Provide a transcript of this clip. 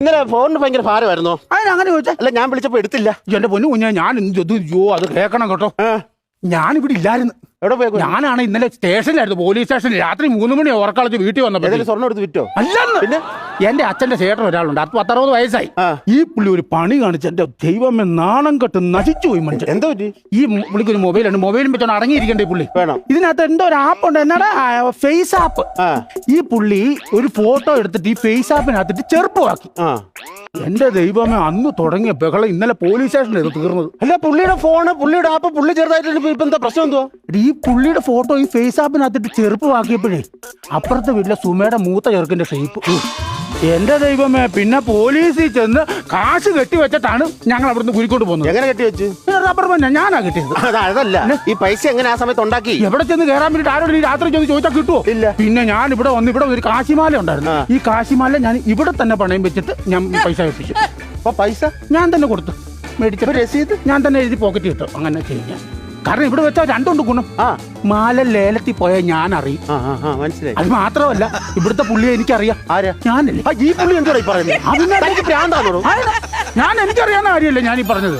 ഇന്നലെ ഫോണിന് ഭയങ്കര ഭാരമായിരുന്നോ? അതിനങ്ങനെ ചോദിച്ചാ അല്ല, ഞാൻ വിളിച്ചപ്പോ എടുത്തില്ല. എന്റെ പൊന്നു കുഞ്ഞാ, ഞാൻ അത് കേൾക്കണം കേട്ടോ. ഞാനിവിടെ ഇല്ലായിരുന്നു. എവിടെ പോയി? ഞാനാണ് ഇന്നലെ സ്റ്റേഷനിലായിരുന്നു, പോലീസ് സ്റ്റേഷനിൽ. രാത്രി 3 മണി ഉറക്കളച്ച് വീട്ടിൽ വന്നപ്പോ സ്വർണ്ണം എടുത്ത് വിറ്റോ? അല്ലെന്ന്. പിന്നെ എന്റെ അച്ഛന്റെ ചേട്ടൻ ഒരാളുണ്ട്, 10-60 വയസ്സായി. ഈ പുള്ളി ഒരു പണി കാണിച്ച് എന്റെ ദൈവമേ നാണം കെട്ട് നശിച്ചു പോയി മനുഷ്യൻ. എന്തോ പറ്റി? ഈ പുള്ളിക്കൊരു മൊബൈലുണ്ട്, മൊബൈലും വെച്ചോണ്ട് അടങ്ങിയിരിക്കണ്ടേ പുള്ളി. വേണം. ഇതിനകത്ത് എന്തോ ഒരു ആപ്പ് ഉണ്ട്, എന്നാടാ ഫേസ് ആപ്പ്. ഈ പുള്ളി ഒരു ഫോട്ടോ എടുത്തിട്ട് ഈ ഫേസ് ആപ്പിനകത്തിട്ട് ചെറുപ്പമാക്കി. എന്റെ ദൈവമേ, അന്ന് തുടങ്ങിയ ബഹളം ഇന്നലെ പോലീസ് സ്റ്റേഷനിൽ തീർന്നത്. അല്ല, പുള്ളിയുടെ ഫോണ്, പുള്ളിയുടെ ആപ്പ് പുള്ളി ചെറുതായിട്ട് ഇപ്പൊ എന്താ പ്രശ്നം? എന്തുവാ? ഈ പുള്ളിയുടെ ഫോട്ടോ ഈ ഫേസ് ആപ്പിനകത്തിട്ട് ചെറുപ്പമാക്കിയപ്പോഴേ അപ്പുറത്തെ വീട്ടിലെ സുമയുടെ മൂത്ത ചെറുക്കിന്റെ ഷേപ്പ്. എന്റെ ദൈവമേ, പിന്നെ പോലീസിൽ ചെന്ന് കാശ് കെട്ടിവെച്ചിട്ടാണ് ഞങ്ങൾ അവിടുന്ന് കുരിക്കോട്ട് പോകുന്നത്. എങ്ങനെ കെട്ടിവെച്ച്? റബ്ബർ ബാൻഡ് ഞാനാ കിട്ടിയത്. അതല്ല, ഈ പൈസ എങ്ങനെ ആ സമയത്ത് ഉണ്ടാക്കി? എവിടെ ചെന്ന് കയറാൻ വേണ്ടിട്ട് ആരോട് ഈ രാത്രി ചോദിച്ചാൽ കിട്ടുമോ? ഇല്ല. പിന്നെ ഞാൻ ഇവിടെ വന്ന് ഇവിടെ ഒരു കാശിമാല ഉണ്ടായിരുന്നു. ഈ കാശിമാല ഞാൻ ഇവിടെ തന്നെ പണയം വെച്ചിട്ട് ഞാൻ പൈസ വെപ്പിച്ചു. അപ്പൊ പൈസ ഞാൻ തന്നെ കൊടുത്തു. മേടിച്ച രസീത് ഞാൻ തന്നെ എഴുതി പോക്കറ്റ് കിട്ടും. അങ്ങനെ ചെയ്യാം. കാരണം ഇവിടെ വെച്ചാൽ രണ്ടുണ്ട് ഗുണം. മാല ലേലത്തിൽ പോയാൽ ഞാൻ അറിയും. മനസ്സിലായി. അത് മാത്രമല്ല, ഇവിടുത്തെ പുള്ളിയെ എനിക്കറിയാം. ആരാ? ഞാനല്ലേ. ഈ പുള്ളി എന്താ പറയുന്നത്? ഞാൻ എനിക്കറിയാവുന്ന കാര്യമല്ലേ ഞാൻ ഈ പറഞ്ഞത്.